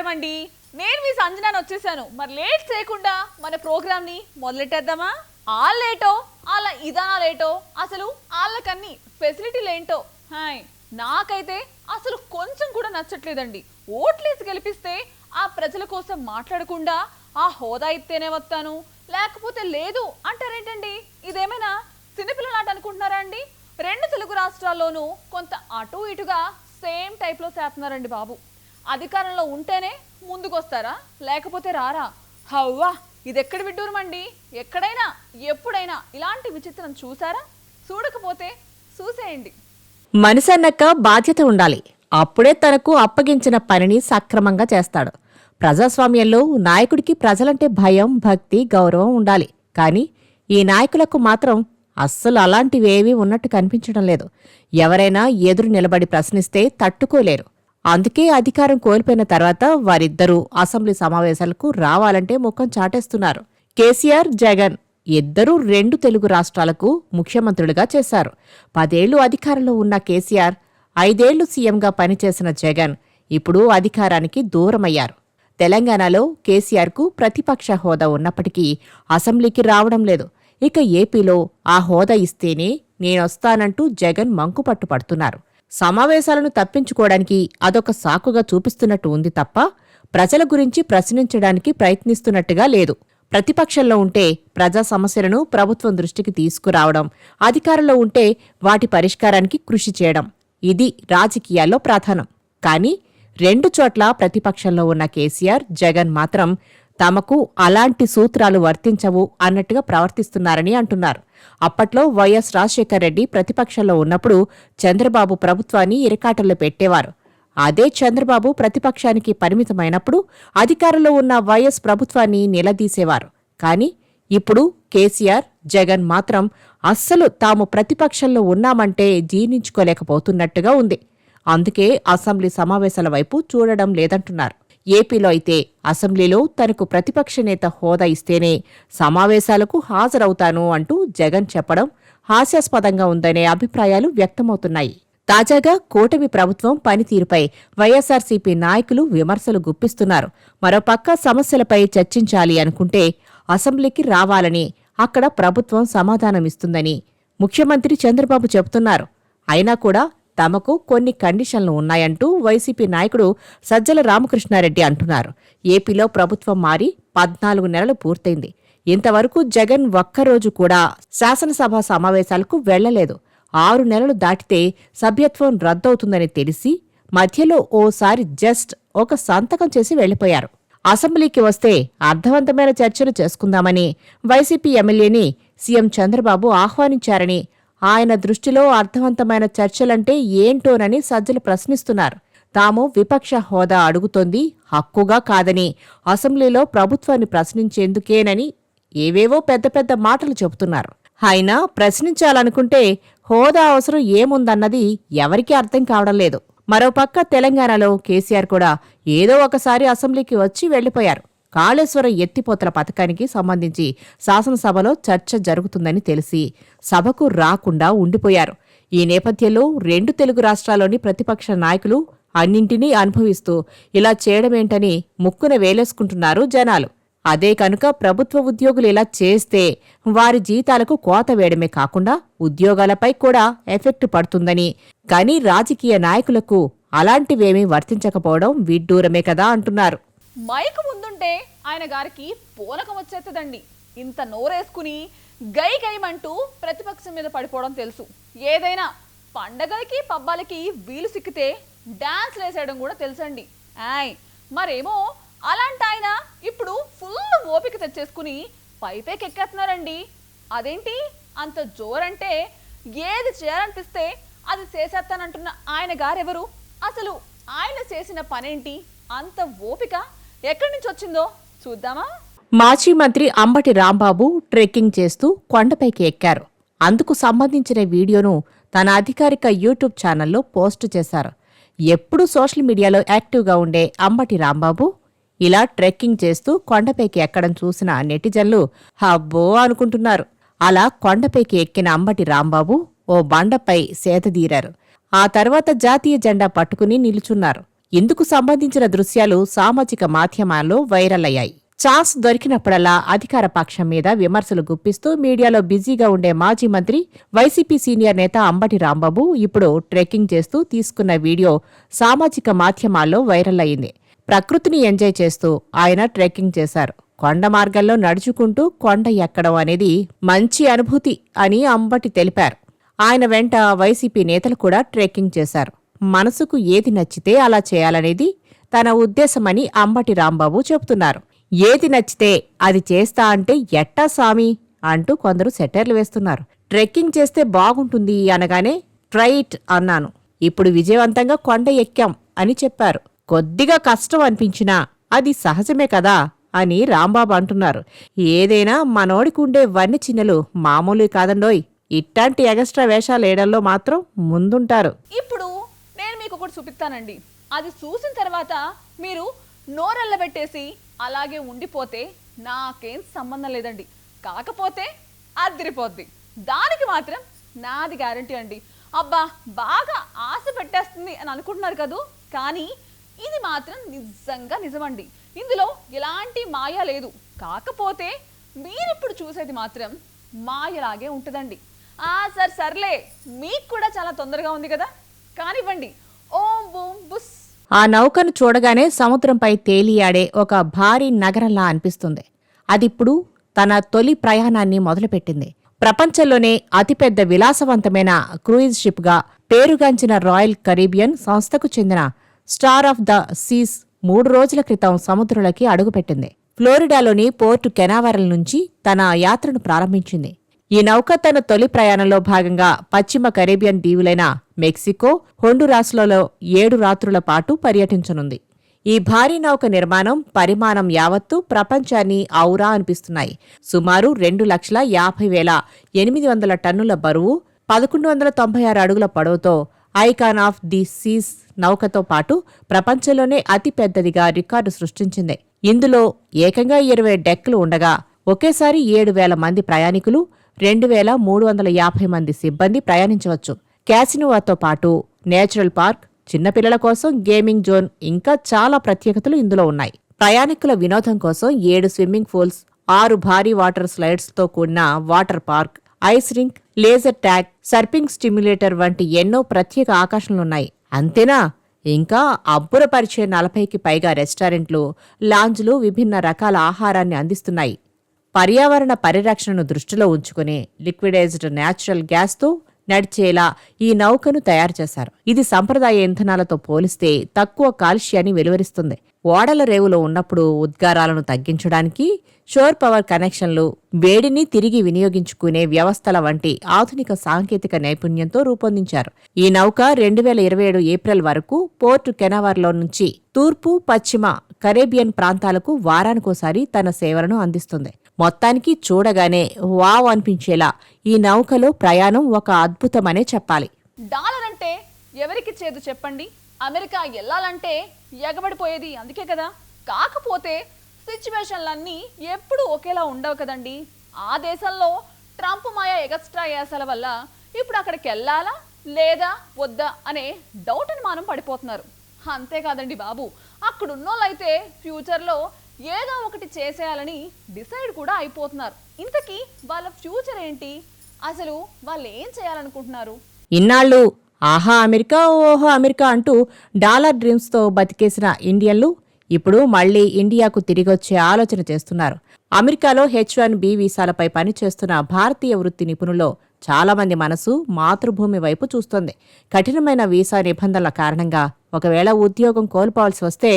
నమస్కారం అండి. నేను మీ సంజనాని వచ్చేసాను. మరి లేట్ చేయకుండా మన ప్రోగ్రామ్ ని మొదలెట్టేద్దామా? ఆళ్ళేటో వాళ్ళ ఇదానాలేటో అసలు వాళ్ళకన్నీ ఫెసిలిటీలు ఏంటో హాయ్ నాకైతే అసలు కొంచెం కూడా నచ్చట్లేదండి. ఓట్లేసి గెలిపిస్తే ఆ ప్రజల కోసం మాట్లాడకుండా ఆ హోదా ఇస్తేనే వస్తాను లేకపోతే లేదు అంటారేంటండి? ఇదేమైనా చిన్నపిల్లలాట అనుకుంటున్నారా అండి? రెండు తెలుగు రాష్ట్రాల్లోనూ కొంత అటు ఇటుగా సేమ్ టైప్లో చేస్తున్నారండి బాబు. అధికారంలో ఉంటేనే ముందుకొస్తారా లేకపోతే రారా? హవ్వా ఇది ఎక్కడ విడ్డూరమండి. ఎక్కడైనా ఎప్పుడైనా ఇలాంటి విచిత్రం చూసారా? చూడకపోతే చూసేయండి. మనిషన్నక్క బాధ్యత ఉండాలి. అప్పుడే తనకు అప్పగించిన పనిని సక్రమంగా చేస్తాడు. ప్రజాస్వామ్యంలో నాయకుడికి ప్రజలంటే భయం, భక్తి, గౌరవం ఉండాలి. కానీ ఈ నాయకులకు మాత్రం అస్సలు అలాంటివేవీ ఉన్నట్టు కనిపించడం లేదు. ఎవరైనా ఎదురు నిలబడి ప్రశ్నిస్తే తట్టుకోలేరు. అందుకే అధికారం కోల్పోయిన తర్వాత వారిద్దరూ అసెంబ్లీ సమావేశాలకు రావాలంటే ముఖం చాటేస్తున్నారు. కేసీఆర్, జగన్ ఇద్దరూ రెండు తెలుగు రాష్ట్రాలకు ముఖ్యమంత్రులుగా చేశారు. 10 ఏళ్లు అధికారంలో ఉన్న కేసీఆర్, 5 ఏళ్లు సీఎంగా పనిచేసిన జగన్ ఇప్పుడు అధికారానికి దూరమయ్యారు. తెలంగాణలో కేసీఆర్కు ప్రతిపక్ష హోదా ఉన్నప్పటికీ అసెంబ్లీకి రావడం లేదు. ఇక ఏపీలో ఆ హోదా ఇస్తేనే నేనొస్తానంటూ జగన్ మంకుపట్టు పడుతున్నారు. సమావేశాలను తప్పించుకోవడానికి అదొక సాకుగా చూపిస్తున్నట్టు ఉంది తప్ప ప్రజల గురించి ప్రశ్నించడానికి ప్రయత్నిస్తున్నట్టుగా లేదు. ప్రతిపక్షంలో ఉంటే ప్రజా సమస్యలను ప్రభుత్వం దృష్టికి తీసుకురావడం, అధికారంలో ఉంటే వాటి పరిష్కారానికి కృషి చేయడం ఇది రాజకీయాల్లో ప్రధానం. కానీ రెండు చోట్ల ప్రతిపక్షంలో ఉన్న కేసీఆర్, జగన్ మాత్రం తమకు అలాంటి సూత్రాలు వర్తించవు అన్నట్టుగా ప్రవర్తిస్తున్నారని అంటున్నారు. అప్పట్లో వైఎస్ రాజశేఖర రెడ్డి ప్రతిపక్షంలో ఉన్నప్పుడు చంద్రబాబు ప్రభుత్వాన్ని ఇరకాటంలో పెట్టేవారు. అదే చంద్రబాబు ప్రతిపక్షానికి పరిమితమైనప్పుడు అధికారంలో ఉన్న వైఎస్ ప్రభుత్వాన్ని నిలదీసేవారు. కానీ ఇప్పుడు కేసీఆర్, జగన్ మాత్రం అస్సలు తాము ప్రతిపక్షంలో ఉన్నామంటే జీర్ణించుకోలేకపోతున్నట్టుగా ఉంది. అందుకే అసెంబ్లీ సమావేశాల వైపు చూడడం లేదంటున్నారు. ఏపీలో అయితే అసెంబ్లీలో తనకు ప్రతిపక్ష నేత హోదా ఇస్తేనే సమావేశాలకు హాజరవుతాను అంటూ జగన్ చెప్పడం హాస్యాస్పదంగా ఉందనే అభిప్రాయాలు వ్యక్తమవుతున్నాయి. తాజాగా కూటమి ప్రభుత్వం పనితీరుపై వైఎస్సార్సీపీ నాయకులు విమర్శలు గుప్పిస్తున్నారు. మరోపక్క సమస్యలపై చర్చించాలి అనుకుంటే అసెంబ్లీకి రావాలని, అక్కడ ప్రభుత్వం సమాధానమిస్తుందని ముఖ్యమంత్రి చంద్రబాబు చెబుతున్నారు. అయినా కూడా తమకు కొన్ని కండిషన్లు ఉన్నాయంటూ వైసీపీ నాయకుడు సజ్జల రామకృష్ణారెడ్డి అంటున్నారు. ఏపీలో ప్రభుత్వం మారి 14 నెలలు పూర్తయింది. ఇంతవరకు జగన్ ఒక్కరోజు కూడా శాసనసభ సమావేశాలకు వెళ్లలేదు. 6 నెలలు దాటితే సభ్యత్వం రద్దవుతుందని తెలిసి మధ్యలో ఓసారి జస్ట్ ఒక సంతకం చేసి వెళ్లిపోయారు. అసెంబ్లీకి వస్తే అర్థవంతమైన చర్చలు చేసుకుందామని వైసీపీ ఎమ్మెల్యేని సీఎం చంద్రబాబు ఆహ్వానించారని, ఆయన దృష్టిలో అర్థవంతమైన చర్చలంటే ఏంటోనని సజ్జల ప్రశ్నిస్తున్నారు. తాము విపక్ష హోదా అడుగుతోంది హక్కుగా కాదని, అసెంబ్లీలో ప్రభుత్వాన్ని ప్రశ్నించేందుకేనని ఏవేవో పెద్ద పెద్ద మాటలు చెబుతున్నారు. అయినా ప్రశ్నించాలనుకుంటే హోదా అవసరం ఏముందన్నది ఎవరికీ అర్థం కావడం లేదు. మరోపక్క తెలంగాణలో కేసీఆర్ కూడా ఏదో ఒకసారి అసెంబ్లీకి వచ్చి వెళ్లిపోయారు. కాళేశ్వరం ఎత్తిపోతల పథకానికి సంబంధించి శాసనసభలో చర్చ జరుగుతుందని తెలిసి సభకు రాకుండా ఉండిపోయారు. ఈ నేపథ్యంలో రెండు తెలుగు రాష్ట్రాల్లోని ప్రతిపక్ష నాయకులు అన్నింటినీ అనుభవిస్తూ ఇలా చేయడమేంటని ముక్కున వేలేసుకుంటున్నారు జనాలు. అదే కనుక ప్రభుత్వ ఉద్యోగులు ఇలా చేస్తే వారి జీతాలకు కోత వేయడమే కాకుండా ఉద్యోగాలపై కూడా ఎఫెక్ట్ పడుతుందని, కానీ రాజకీయ నాయకులకు అలాంటివేమీ వర్తించకపోవడం విడ్డూరమే కదా అంటున్నారు. మైకు ముందుంటే ఆయన గారికి పూనకం వచ్చేస్తుందండి. ఇంత నోరేసుకుని గై గైమంటూ ప్రతిపక్షం మీద పడిపోవడం తెలుసు. ఏదైనా పండగలకి పబ్బాలకి వీలు సిక్కితే డాన్స్ వేసేయడం కూడా తెలుసండి. మరేమో అలాంటి ఆయన ఇప్పుడు ఫుల్ ఓపిక తెచ్చేసుకుని పైపైకి ఎక్కేస్తున్నారండి. అదేంటి అంత జోరంటే? ఏది చేయాలనిపిస్తే అది చేసేస్తానంటున్న ఆయన గారెవరు? అసలు ఆయన చేసిన పనేంటి? అంత ఓపిక ఎక్కడి నుంచి వచ్చిందో చూద్దామా? మాజీ మంత్రి అంబటి రాంబాబు ట్రెక్కింగ్ చేస్తూ కొండపైకి ఎక్కారు. అందుకు సంబంధించిన వీడియోను తన అధికారిక యూట్యూబ్ ఛానల్లో పోస్టు చేశారు. ఎప్పుడూ సోషల్ మీడియాలో యాక్టివ్గా ఉండే అంబటి రాంబాబు ఇలా ట్రెక్కింగ్ చేస్తూ కొండపైకి ఎక్కడం చూసిన నెటిజన్లు హబ్బో అనుకుంటున్నారు. అలా కొండపైకి ఎక్కిన అంబటి రాంబాబు ఓ బండపై సేదదీరారు. ఆ తర్వాత జాతీయ జెండా పట్టుకుని నిలుచున్నారు. ఇందుకు సంబంధించిన దృశ్యాలు సామాజిక మాధ్యమాల్లో వైరల్ అయ్యాయి. ఛాన్స్ దొరికినప్పుడల్లా అధికార పక్షం మీద విమర్శలు గుప్పిస్తూ మీడియాలో బిజీగా ఉండే మాజీ మంత్రి, వైసీపీ సీనియర్ నేత అంబటి రాంబాబు ఇప్పుడు ట్రెక్కింగ్ చేస్తూ తీసుకున్న వీడియో సామాజిక మాధ్యమాల్లో వైరల్ అయింది. ప్రకృతిని ఎంజాయ్ చేస్తూ ఆయన ట్రెక్కింగ్ చేశారు. కొండ మార్గంలో నడుచుకుంటూ కొండ ఎక్కడం అనేది మంచి అనుభూతి అని అంబటి తెలిపారు. ఆయన వెంట వైసీపీ నేతలు కూడా ట్రెక్కింగ్ చేశారు. మనసుకు ఏది నచ్చితే అలా చేయాలనేది తన ఉద్దేశమని అంబటి రాంబాబు చెబుతున్నారు. ఏది నచ్చితే అది చేస్తా అంటే ఎట్టా సామి అంటూ కొందరు సెటర్లు వేస్తున్నారు. ట్రెక్కింగ్ చేస్తే బాగుంటుంది అనగానే ట్రైట్ అన్నాను. ఇప్పుడు విజయవంతంగా కొండ ఎక్కాం అని చెప్పారు. కొద్దిగా కష్టం అనిపించినా అది సహజమే కదా అని రాంబాబు అంటున్నారు. ఏదైనా మనోడికుండే వన్ని చిన్నలు మామూలు కాదండోయ్. ఇట్లాంటి ఎగస్ట్రా వేషాలు వేయడంలో మాత్రం ముందుంటారు. ఇప్పుడు నేను మీకు ఒకటి చూపిస్తానండి. అది చూసిన తర్వాత మీరు నోరెళ్ళబెట్టేసి అలాగే ఉండిపోతే నాకేం సంబంధం లేదండి. కాకపోతే అదిరిపోద్ది. దానికి మాత్రం నాది గ్యారంటీ అండి. అబ్బా బాగా ఆశ పెట్టేస్తుంది అని అనుకుంటున్నారు కదూ, కానీ ఇది మాత్రం నిజంగా నిజమండి. ఇందులో ఎలాంటి మాయ లేదు. కాకపోతే మీరిప్పుడు చూసేది మాత్రం మాయలాగే ఉంటుందండి. సర్లే, మీకు కూడా చాలా తొందరగా ఉంది కదా, కానివ్వండి. ఓం బూమ్ బుస్. ఆ నౌకను చూడగానే సముద్రంపై తేలియాడే ఒక భారీ నగరంలా అనిపిస్తుంది. అదిప్పుడు తన తొలి ప్రయాణాన్ని మొదలుపెట్టింది. ప్రపంచంలోనే అతిపెద్ద విలాసవంతమైన క్రూయిజ్ షిప్గా పేరుగాంచిన రాయల్ కరీబియన్ సంస్థకు చెందిన స్టార్ ఆఫ్ ద సీస్ 3 రోజుల క్రితం సముద్రంలోకి అడుగుపెట్టింది. ఫ్లోరిడాలోని పోర్టు కెనావరల్ నుంచి తన యాత్రను ప్రారంభించింది. ఈ నౌక తన తొలి ప్రయాణంలో భాగంగా పశ్చిమ కరేబియన్ దీవులైన మెక్సికో, హొండురాస్లలో 7 రాత్రుల పాటు పర్యటించనుంది. ఈ భారీ నౌక నిర్మాణం, పరిమాణం యావత్తు ప్రపంచాన్ని ఔరా అనిపిస్తున్నాయి. సుమారు 2,50,800 టన్నుల బరువు, 1196 అడుగుల పొడవుతో ఐకాన్ ఆఫ్ ది సీస్ నౌకతో పాటు ప్రపంచంలోనే అతిపెద్దదిగా రికార్డు సృష్టించింది. ఇందులో ఏకంగా 20 డెక్లు ఉండగా ఒకేసారి 7,000 మంది ప్రయాణికులు, 2,350 మంది సిబ్బంది ప్రయాణించవచ్చు. క్యాసినోవాతో పాటు నేచురల్ పార్క్, చిన్నపిల్లల కోసం గేమింగ్ జోన్, ఇంకా చాలా ప్రత్యేకతలు ఇందులో ఉన్నాయి. ప్రయాణికుల వినోదం కోసం 7 స్విమ్మింగ్ పూల్స్, 6 భారీ వాటర్ స్లైడ్స్తో కూడిన water park, ice rink, laser tag, surfing stimulator వంటి ఎన్నో ప్రత్యేక ఆకర్షణలున్నాయి. అంతేనా, ఇంకా అబ్బురపరిచే 40కి పైగా రెస్టారెంట్లు, లాంజ్లు విభిన్న రకాల ఆహారాన్ని అందిస్తున్నాయి. పర్యావరణ పరిరక్షణను దృష్టిలో ఉంచుకుని లిక్విడైజ్డ్ న్యాచురల్ గ్యాస్తో నడిచేలా ఈ నౌకను తయారు చేశారు. ఇది సంప్రదాయ ఇంధనాలతో పోలిస్తే తక్కువ కాలుష్యాన్ని వెలువరిస్తుంది. ఓడల రేవులో ఉన్నప్పుడు ఉద్గారాలను తగ్గించడానికి షోర్ పవర్ కనెక్షన్లు, వేడిని తిరిగి వినియోగించుకునే వ్యవస్థల వంటి ఆధునిక సాంకేతిక నైపుణ్యంతో రూపొందించారు. ఈ నౌక 2027 ఏప్రిల్ వరకు పోర్టు కెనావర్లో నుంచి తూర్పు, పశ్చిమ కరేబియన్ ప్రాంతాలకు వారానికోసారి తన సేవలను అందిస్తుంది. మొత్తానికి చూడగానే వావ్ అనిపించేలా ఈ నౌకలో ప్రయాణం ఒక అద్భుతమనే చెప్పాలి. డాలర్ అంటే ఎవరికి చేదు చెప్పండి. అమెరికా వెళ్ళాలంటే ఎగబడిపోయేది అందుకే కదా. కాకపోతే సిచ్యువేషన్లన్నీ ఎప్పుడు ఒకేలా ఉండవు కదండి. ఆ దేశంలో ట్రంప్ మాయ ఎగస్ట్రా యాసల వల్ల ఇప్పుడు అక్కడికి వెళ్ళాలా లేదా వద్దా అనే డౌట్ అని మనం పడిపోతున్నారు. అంతేకాదండి బాబు, అక్కడున్నోళ్ళైతే ఫ్యూచర్లో ఏదో ఒకటి చేసేయాలని డిసైడ్ కూడా అయిపోతున్నారు. ఇంతకీ వాళ్ళ ఫ్యూచర్ ఏంటి, అసలు వాళ్ళు ఏం చేయాలనుకుంటున్నారు? ఇన్నాళ్ళు ఆహా అమెరికా, ఓహో అమెరికా అంటూ డాలర్ డ్రీమ్స్తో బతికేసిన ఇండియన్లు ఇప్పుడు మళ్లీ ఇండియాకు తిరిగొచ్చే ఆలోచన చేస్తున్నారు. అమెరికాలో H1B వీసాలపై పనిచేస్తున్న భారతీయ వృత్తి నిపుణుల్లో చాలామంది మనసు మాతృభూమి వైపు చూస్తోంది. కఠినమైన వీసా నిబంధనల కారణంగా ఒకవేళ ఉద్యోగం కోల్పోవాల్సి వస్తే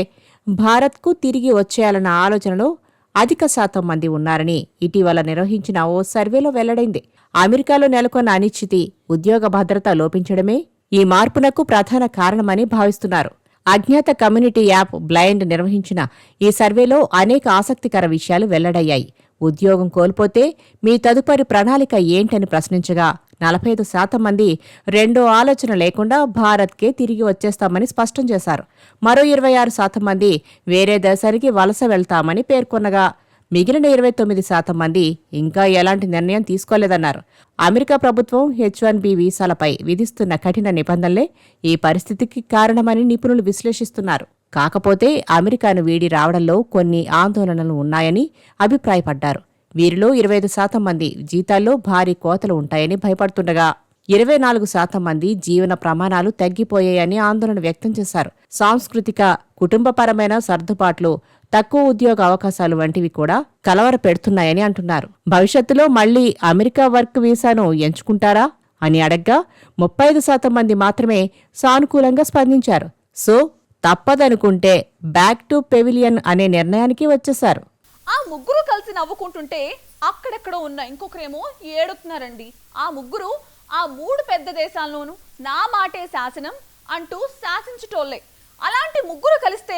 భారత్కు తిరిగి వచ్చేయాలన్న ఆలోచనలో అధిక శాతం మంది ఉన్నారని ఇటీవల నిర్వహించిన ఓ సర్వేలో వెల్లడైంది. అమెరికాలో నెలకొన్న అనిశ్చితి, ఉద్యోగ భద్రత లోపించడమే ఈ మార్పునకు ప్రధాన కారణమని భావిస్తున్నారు. అజ్ఞాత కమ్యూనిటీ యాప్ బ్లైండ్ నిర్వహించిన ఈ సర్వేలో అనేక ఆసక్తికర విషయాలు వెల్లడయ్యాయి. ఉద్యోగం కోల్పోతే మీ తదుపరి ప్రణాళిక ఏంటని ప్రశ్నించగా 45% మంది రెండో ఆలోచన లేకుండా భారత్కే తిరిగి వచ్చేస్తామని స్పష్టం చేశారు. మరో 26% మంది వేరే దేశానికి వలస వెళ్తామని పేర్కొనగా మిగిలిన 29% మంది ఇంకా ఎలాంటి నిర్ణయం తీసుకోలేదన్నారు. అమెరికా ప్రభుత్వం H-1B వీసాలపై విధిస్తున్న కఠిన నిబంధనలే ఈ పరిస్థితికి కారణమని నిపుణులు విశ్లేషిస్తున్నారు. కాకపోతే అమెరికాను వీడి రావడంలో కొన్ని ఆందోళనలు ఉన్నాయని అభిప్రాయపడ్డారు. వీరిలో 25% మంది జీతాల్లో భారీ కోతలు ఉంటాయని భయపడుతుండగా 24% మంది జీవన ప్రమాణాలు తగ్గిపోయాయని ఆందోళన వ్యక్తం చేశారు. సాంస్కృతిక, కుటుంబపరమైన సర్దుబాట్లు, తక్కువ ఉద్యోగ అవకాశాలు వంటివి కూడా కలవర పెడుతున్నాయని అంటున్నారు. భవిష్యత్తులో మళ్లీ అమెరికా వర్క్ వీసాను ఎంచుకుంటారా అని అడగ్గా 35% మంది మాత్రమే సానుకూలంగా స్పందించారు. సో తప్పదనుకుంటే బ్యాక్ టు పెవిలియన్ అనే నిర్ణయానికి వచ్చేశారు. ఆ ముగ్గురు కలిసి నవ్వుకుంటుంటే అక్కడెక్కడో ఉన్న ఇంకొకరేమో ఏడుతున్నారండి. ఆ ముగ్గురు ఆ 3 పెద్ద దేశాల్లోనూ నా మాటే శాసనం అంటూ శాసించుటోళ్లే. అలాంటి ముగ్గురు కలిస్తే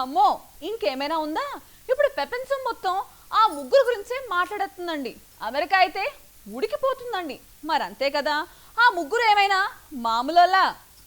అమ్మో ఇంకేమైనా ఉందా? ఇప్పుడు ప్రపంచం మొత్తం ఆ ముగ్గురు గురించే మాట్లాడుతుందండి. అమెరికా అయితే ఉడికిపోతుందండి. మరంతే కదా, ఆ ముగ్గురు ఏమైనా మామూలులా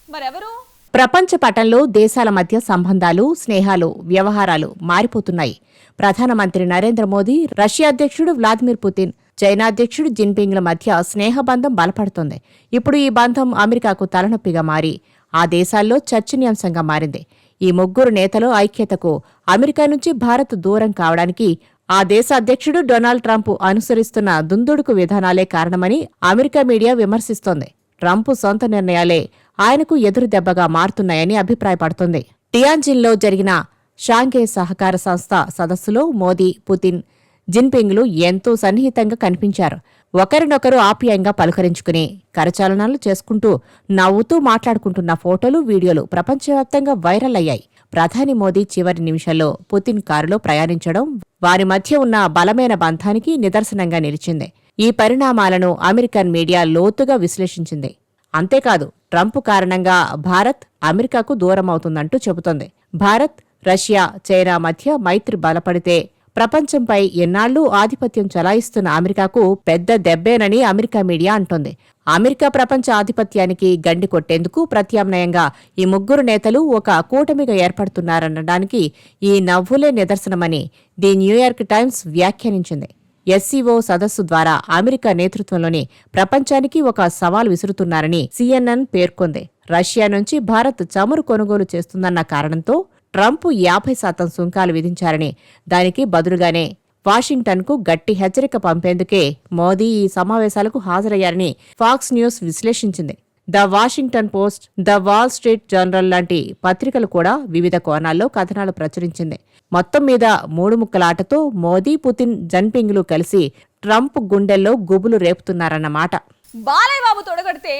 మరెవరు? ప్రపంచ పటంలో దేశాల మధ్య సంబంధాలు, స్నేహాలు, వ్యవహారాలు మారిపోతున్నాయి. ప్రధానమంత్రి నరేంద్ర మోదీ, రష్యా అధ్యక్షుడు వ్లాదిమిర్ పుతిన్, చైనా అధ్యక్షుడు జిన్పింగ్ల మధ్య స్నేహబంధం బలపడుతోంది. ఇప్పుడు ఈ బంధం అమెరికాకు తలనొప్పిగా మారి ఆ దేశాల్లో చర్చనీయాంశంగా మారింది. ఈ ముగ్గురు నేతల ఐక్యతకు అమెరికా నుంచి భారత్ దూరం కావడానికి ఆ దేశ అధ్యక్షుడు డొనాల్డ్ ట్రంప్ అనుసరిస్తున్న దుందుడుకు విధానాలే కారణమని అమెరికా మీడియా విమర్శిస్తోంది. ట్రంప్ సొంత నిర్ణయాలే ఆయనకు ఎదురు దెబ్బగా మారుతున్నాయని అభిప్రాయపడుతోంది. టియాన్జిన్లో జరిగిన షాంఘై సహకార సంస్థ సదస్సులో మోదీ, పుతిన్, జిన్పింగ్లు ఎంతో సన్నిహితంగా కనిపించారు. ఒకరినొకరు ఆప్యాయంగా పలుకరించుకుని కరచాలనాలు చేసుకుంటూ నవ్వుతూ మాట్లాడుకుంటున్న ఫోటోలు, వీడియోలు ప్రపంచవ్యాప్తంగా వైరల్ అయ్యాయి. ప్రధాని మోదీ చివరి నిమిషంలో పుతిన్ కారులో ప్రయాణించడం వారి మధ్య ఉన్న బలమైన బంధానికి నిదర్శనంగా నిలిచింది. ఈ పరిణామాలను అమెరికన్ మీడియా లోతుగా విశ్లేషించింది. అంతేకాదు, ట్రంప్ కారణంగా భారత్ అమెరికాకు దూరమవుతుందంటూ చెబుతోంది. భారత్, రష్యా, చైనా మధ్య మైత్రి బలపడితే ప్రపంచంపై ఎన్నాళ్లూ ఆధిపత్యం చలాయిస్తున్న అమెరికాకు పెద్ద దెబ్బేనని అమెరికా మీడియా అంటోంది. అమెరికా ప్రపంచ ఆధిపత్యానికి గండి కొట్టేందుకు ప్రత్యామ్నాయంగా ఈ ముగ్గురు నేతలు ఒక కూటమిగా ఏర్పడుతున్నారనడానికి ఈ నవ్వులే నిదర్శనమని ది న్యూయార్క్ టైమ్స్ వ్యాఖ్యానించింది. ఎస్సీఓ సదస్సు ద్వారా అమెరికా నేతృత్వంలోని ప్రపంచానికి ఒక సవాల్ విసురుతున్నారని CNN పేర్కొంది. రష్యా నుంచి భారత్ చమురు కొనుగోలు చేస్తుందన్న కారణంతో ట్రంప్ 50% సుంకాలు విధించారని, దానికి బదులుగానే వాషింగ్టన్కు గట్టి హెచ్చరిక పంపేందుకే మోదీ ఈ సమావేశాలకు హాజరయ్యారని ఫాక్స్ న్యూస్ విశ్లేషించింది. The Washington Post, the Wall Street Journal లాంటి పత్రికలు కూడా వివిధ కోణాల్లో కథనాలు ప్రచురించింది. మొత్తం మీద 3 ముక్కల ఆటతో మోదీ, పుతిన్, జిన్పింగ్లు కలిసి ట్రంప్ గుండెల్లో గుబులు రేపుతున్నారన్నమాట. బాలయ్య బాబు తొడగడితే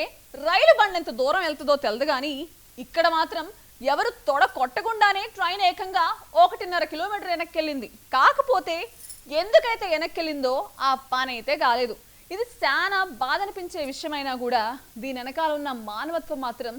రైలు బండెంత దూరం వెళ్తుందో తెలదు గాని ఇక్కడ మాత్రం ఎవరు తొడ కొట్టకుండానే ట్రైన్ ఏకంగా 1.5 కిలోమీటర్ వెనక్కెళ్ళింది. కాకపోతే ఎందుకైతే వెనక్కెళ్ళిందో ఆ పని అయితే కాలేదు. ఇది చాలా బాధ అనిపించే విషయమైనా కూడా దీని వెనకాల ఉన్న మానవత్వం మాత్రం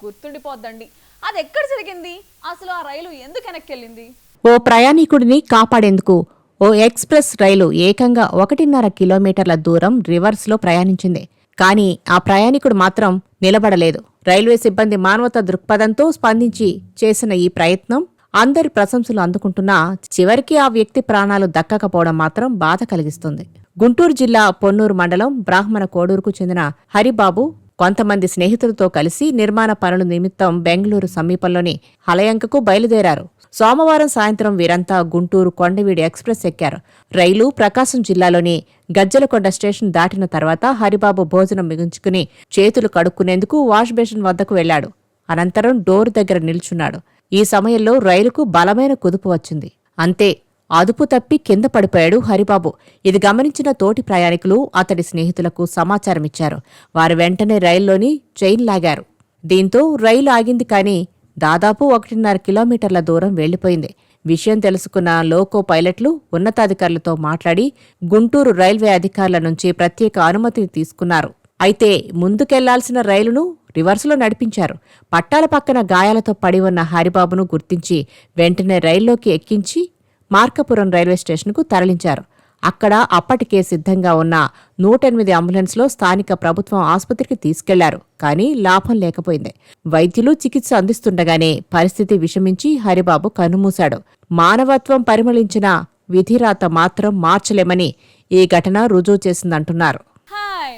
గుర్తుండిపోద్దండి. అది ఎక్కడ జరిగింది? అసలు ఆ రైలు ఎందుకు వెనక్కెళ్ళింది? ఓ ప్రయాణికుడిని కాపాడేందుకు ఓ ఎక్స్ప్రెస్ రైలు ఏకంగా 1.5 కిలోమీటర్ల దూరం రివర్స్లో ప్రయాణించింది. కానీ ఆ ప్రయాణికుడు మాత్రం నిలబడలేదు. రైల్వే సిబ్బంది మానవతా దృక్పథంతో స్పందించి చేసిన ఈ ప్రయత్నం అందరి ప్రశంసలు అందుకుంటున్నా చివరికి ఆ వ్యక్తి ప్రాణాలు దక్కకపోవడం మాత్రం బాధ కలిగిస్తుంది. గుంటూరు జిల్లా పొన్నూరు మండలం బ్రాహ్మణ కోడూరుకు చెందిన హరిబాబు కొంతమంది స్నేహితులతో కలిసి నిర్మాణ పనుల నిమిత్తం బెంగళూరు సమీపంలోని హలయంకకు బయలుదేరారు. సోమవారం సాయంత్రం వీరంతా గుంటూరు కొండవీడి ఎక్స్ప్రెస్ ఎక్కారు. రైలు ప్రకాశం జిల్లాలోని గజ్జలకొండ స్టేషన్ దాటిన తర్వాత హరిబాబు భోజనం మిగుంచుకుని చేతులు కడుక్కునేందుకు వాష్ బేసిన్ వద్దకు వెళ్లాడు. అనంతరం డోర్ దగ్గర నిల్చున్నాడు. ఈ సమయంలో రైలుకు బలమైన కుదుపు వచ్చింది. అంతే, అదుపు తప్పి కింద పడిపోయాడు హరిబాబు. ఇది గమనించిన తోటి ప్రయాణికులు అతడి స్నేహితులకు సమాచారమిచ్చారు. వారు వెంటనే రైల్లోని చైన్ లాగారు. దీంతో రైలు ఆగింది. కానీ దాదాపు 1.5 కిలోమీటర్ల దూరం వెళ్లిపోయింది. విషయం తెలుసుకున్న లోకో పైలట్లు ఉన్నతాధికారులతో మాట్లాడి గుంటూరు రైల్వే అధికారుల నుంచి ప్రత్యేక అనుమతిని తీసుకున్నారు. అయితే ముందుకెళ్లాల్సిన రైలును రివర్సులో నడిపించారు. పట్టాల పక్కన గాయాలతో పడి ఉన్న హరిబాబును గుర్తించి వెంటనే రైల్లోకి ఎక్కించి మార్కాపురం రైల్వే స్టేషన్కు తరలించారు. అక్కడ అప్పటికే సిద్ధంగా ఉన్న 108 అంబులెన్స్లో స్థానిక ప్రభుత్వం ఆసుపత్రికి తీసుకెళ్లారు. కానీ లాభం లేకపోయింది. వైద్యులు చికిత్స అందిస్తుండగానే పరిస్థితి విషమించి హరిబాబు కన్నుమూశాడు. మానవత్వం పరిమళించిన విధిరాత మాత్రం మార్చలేమని ఈ ఘటన రుజువు చేసిందంటున్నారు. హాయ్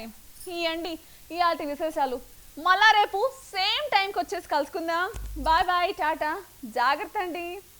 ఇవ్వండి ఇవాటి విశేషాలు. మళ్ళా రేపు సేమ్ టైంకి వచ్చేసి కలుసుకుందాం. బాయ్ బాయ్, టాటా, జాగ్రత్త అండి.